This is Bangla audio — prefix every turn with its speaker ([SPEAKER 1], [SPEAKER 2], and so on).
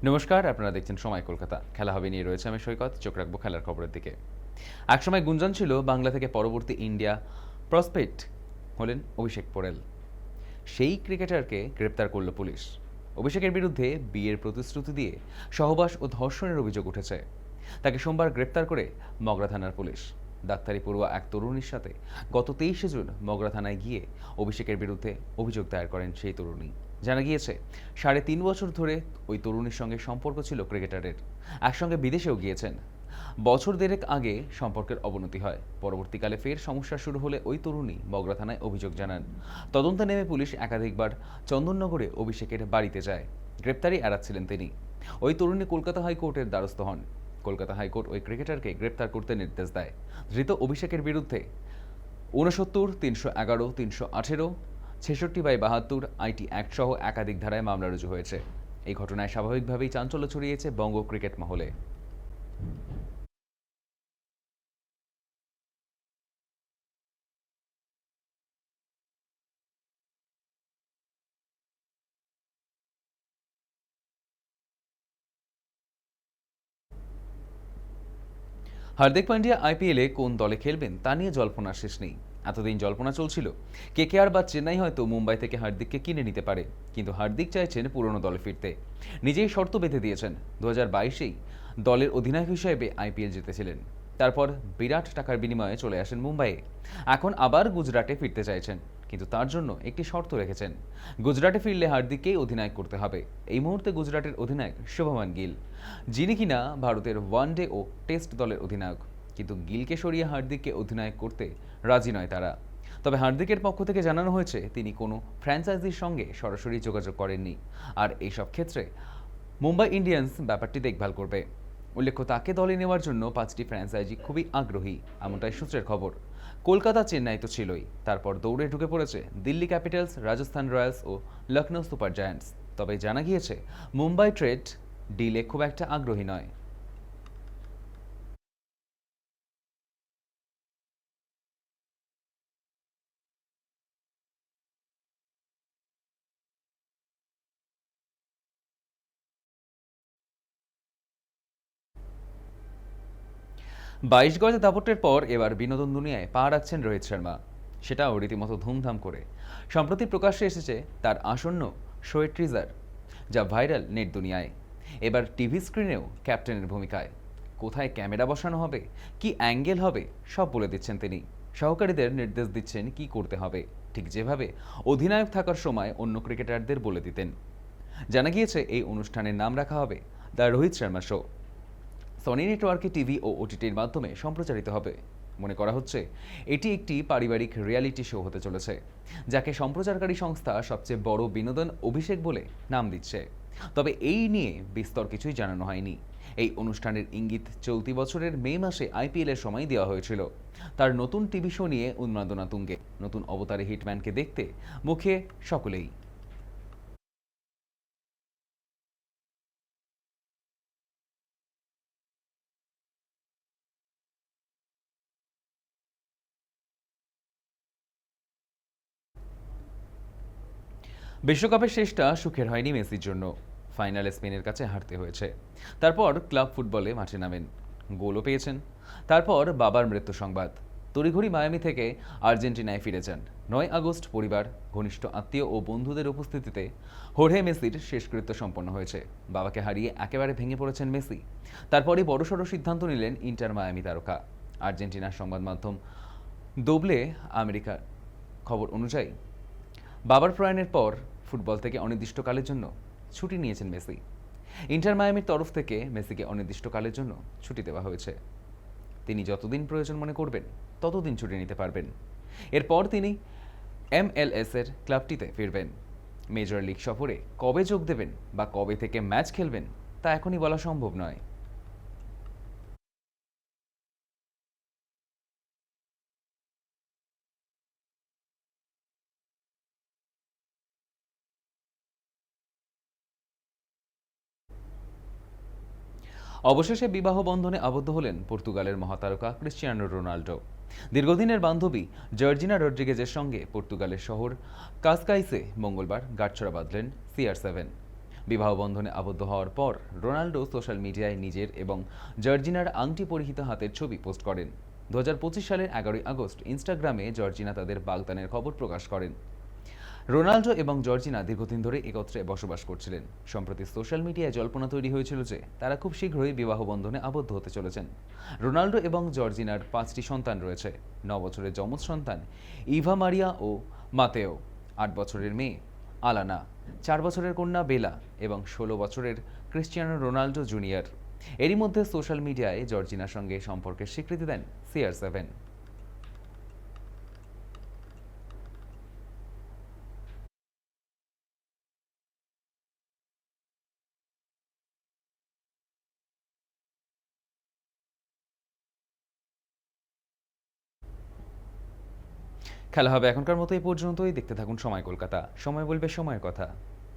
[SPEAKER 1] নমস্কার, আপনারা দেখছেন সময় কলকাতা। খেলা হবে নিয়ে রয়েছে আমি সৈকত। চোখ রাখবো খেলার খবরের দিকে। একসময় গুঞ্জন ছিল বাংলা থেকে পরবর্তী ইন্ডিয়া প্রসপেক্ট হলেন অভিষেক পোরেল। সেই ক্রিকেটারকে গ্রেপ্তার করল পুলিশ। অভিষেকের বিরুদ্ধে বিয়ের প্রতিশ্রুতি দিয়ে সহবাস ও ধর্ষণের অভিযোগ উঠেছে। তাকে সোমবার গ্রেপ্তার করে মগরা থানার পুলিশ। ডাক্তারি পড়ুয়া এক তরুণীর সাথে গত 23শে জুন মগরা থানায় গিয়ে অভিষেকের বিরুদ্ধে অভিযোগ দায়ের করেন সেই তরুণী। জানা গিয়েছে 3.5 বছর ধরে ওই তরুণীর সঙ্গে সম্পর্ক ছিল ক্রিকেটারের। একসঙ্গে বিদেশেও গিয়েছেন। বছর দেড়েক আগে সম্পর্কের অবনতি হয়। পরবর্তীকালে ফের সমস্যা শুরু হলে ওই তরুণী মগরা থানায় অভিযোগ জানান। তদন্তে নেমে পুলিশ একাধিকবার চন্দননগরে অভিষেকের বাড়িতে যায়। গ্রেপ্তারি এড়াচ্ছিলেন তিনি। ওই তরুণী কলকাতা হাইকোর্টের দ্বারস্থ হন। কলকাতা হাইকোর্ট ওই ক্রিকেটারকে গ্রেপ্তার করতে নির্দেশ দেয়। ধৃত অভিষেকের বিরুদ্ধে 69, 311, 318, 66/72 আইটি অ্যাক্ট সহ একাধিক ধারায় মামলা রুজু হয়েছে। এই ঘটনায় স্বাভাবিকভাবেই চাঞ্চল্য ছড়িয়েছে বঙ্গ ক্রিকেট মহলে। হার্দিক পান্ডিয়া আইপিএলে কোন দলে খেলবেন তা নিয়ে জল্পনার শেষ নেই। এতদিন জল্পনা চলছিল কেকেআর বা চেন্নাই হয়তো মুম্বাই থেকে হার্দিককে কিনে নিতে পারে, কিন্তু হার্দিক চাইছেন পুরনো দলে ফিরতে। নিজেই শর্ত বেঁধে দিয়েছেন। 2022-এই দলের অধিনায়ক হিসেবে আইপিএল জিতেছিলেন। তারপর বিরাট টাকার বিনিময়ে চলে আসেন মুম্বাইয়ে। এখন আবার গুজরাটে ফিরতে চাইছেন, কিন্তু তার জন্য একটি শর্ত রেখেছেন। গুজরাটে ফিরলে হার্দিককেই অধিনায়ক করতে হবে। এই মুহূর্তে গুজরাটের অধিনায়ক শুভমান গিল, যিনি কিনা ভারতের ওয়ানডে ও টেস্ট দলের অধিনায়ক। কিন্তু গিলকে সরিয়ে হার্দিককে অধিনায়ক করতে রাজি নয় তারা। তবে হার্দিকের পক্ষ থেকে জানানো হয়েছে তিনি কোনো ফ্র্যাঞ্চাইজির সঙ্গে সরাসরি যোগাযোগ করেননি, আর এইসব ক্ষেত্রে মুম্বাই ইন্ডিয়ান্স ব্যাপারটি দেখভাল করবে। উল্লেখ্য, তাকে দলে নেওয়ার জন্য 5টি ফ্র্যাঞ্চাইজি খুবই আগ্রহী, এমনটাই সূত্রের খবর। কলকাতা, চেন্নাই তো ছিলই, তারপর দৌড়ে ঢুকে পড়েছে দিল্লি ক্যাপিটালস, রাজস্থান রয়্যালস ও লখনৌ সুপার জায়ান্টস। তবে জানা গিয়েছে মুম্বাই ট্রেড ডিলে খুব একটা আগ্রহী নয়। 22 গজ দাপটের পর এবার বিনোদন দুনিয়ায় পা রাখছেন রোহিত শর্মা, সেটাও রীতিমতো ধুমধাম করে। সম্প্রতি প্রকাশ্যে এসেছে তার আসন্ন শোয়ের ট্রিজার, যা ভাইরাল নেট দুনিয়ায়। এবার টিভি স্ক্রিনেও ক্যাপ্টেনের ভূমিকায়। কোথায় ক্যামেরা বসানো হবে, কি অ্যাঙ্গেল হবে, সব বলে দিচ্ছেন তিনি। সহকারীদের নির্দেশ দিচ্ছেন কি করতে হবে, ঠিক যেভাবে অধিনায়ক থাকার সময় অন্য ক্রিকেটারদের বলে দিতেন। জানা গিয়েছে এই অনুষ্ঠানের নাম রাখা হবে the Rohit Sharma show. Sony নেটওয়ার্কে টিভি ও ওটিটির মাধ্যমে সম্প্রচারিত হবে। মনে করা হচ্ছে এটি একটি পারিবারিক রিয়ালিটি শো হতে চলেছে, যাকে সম্প্রচারকারী সংস্থা সবচেয়ে বড় বিনোদন অভিষেক বলে নাম দিচ্ছে। তবে এই নিয়ে বিস্তর কিছুই জানানো হয়নি। এই অনুষ্ঠানের ইঙ্গিত চলতি বছরের মে মাসে আইপিএল এর সময় দেওয়া হয়েছিল। তার নতুন টিভি শো নিয়ে উন্মাদনা তুঙ্গে। নতুন অবতারে হিটম্যানকে দেখতে মুখে সকলেই। বিশ্বকাপের শেষটা সুখের হয়নি মেসির জন্য। ফাইনালে স্পেনের কাছে হারতে হয়েছে। তারপর ক্লাব ফুটবলে মাঠে নামেন, গোলও পেয়েছেন। তারপর বাবার মৃত্যু সংবাদ। তড়িঘড়ি মায়ামি থেকে আর্জেন্টিনায় ফিরে যান। 9 আগস্ট পরিবার, ঘনিষ্ঠ আত্মীয় ও বন্ধুদের উপস্থিতিতে হোর্হে মেসির শেষকৃত্য সম্পন্ন হয়েছে। বাবাকে হারিয়ে একেবারে ভেঙে পড়েছেন মেসি। তারপরই বড়সড় সিদ্ধান্ত নিলেন ইন্টার মায়ামি তারকা। আর্জেন্টিনার সংবাদ মাধ্যম দোবলে আমেরিকার খবর অনুযায়ী বাবার প্রয়াণের পর ফুটবল থেকে অনির্দিষ্টকালের জন্য ছুটি নিয়েছেন মেসি। ইন্টার মায়ামির তরফ থেকে মেসিকে অনির্দিষ্টকালের জন্য ছুটি দেওয়া হয়েছে। তিনি যতদিন প্রয়োজন মনে করবেন ততদিন ছুটি নিতে পারবেন। এরপর তিনি MLS এর ক্লাবটিতে ফিরবেন। মেজর লিগ সফরে কবে যোগ দেবেন বা কবে থেকে ম্যাচ খেলবেন তা এখনই বলা সম্ভব নয়। অবশেষে বিবাহ বন্ধনে আবদ্ধ হলেন পর্তুগালের মহাতারকা ক্রিশ্চিয়ানো রোনাল্ডো। দীর্ঘদিনের বান্ধবী জর্জিনা রড্রিগেজের সঙ্গে পর্তুগালের শহর কাসকাইসে মঙ্গলবার গাঁটছড়া বাঁধলেন CR7। বিবাহ বন্ধনে আবদ্ধ হওয়ার পর রোনাল্ডো সোশ্যাল মিডিয়ায় নিজের এবং জর্জিনার আংটি পরিহিত হাতের ছবি পোস্ট করেন। 2025 সালের 11ই আগস্ট ইনস্টাগ্রামে জর্জিনা তাদের বাগদানের খবর প্রকাশ করেন। রোনাল্ডো এবং জর্জিনা দীর্ঘদিন ধরে একত্রে বসবাস করছিলেন। সম্প্রতি সোশ্যাল মিডিয়ায় জল্পনা তৈরি হয়েছিল যে তারা খুব শীঘ্রই বিবাহ বন্ধনে আবদ্ধ হতে চলেছেন। রোনাল্ডো এবং জর্জিনার 5টি সন্তান রয়েছে। 9 বছরের যমজ সন্তান ইভা মারিয়া ও মাতেও, 8 বছরের মেয়ে আলানা, 4 বছরের কন্যা বেলা এবং 16 বছরের ক্রিস্টিয়ানো রোনাল্ডো জুনিয়র। এরই মধ্যে সোশ্যাল মিডিয়ায় জর্জিনার সঙ্গে সম্পর্কের স্বীকৃতি দেন CR7। খেলা হবে এখনকার মতো এই পর্যন্তই। দেখতে থাকুন সময় কলকাতা, সময় বলবে সময়ের কথা।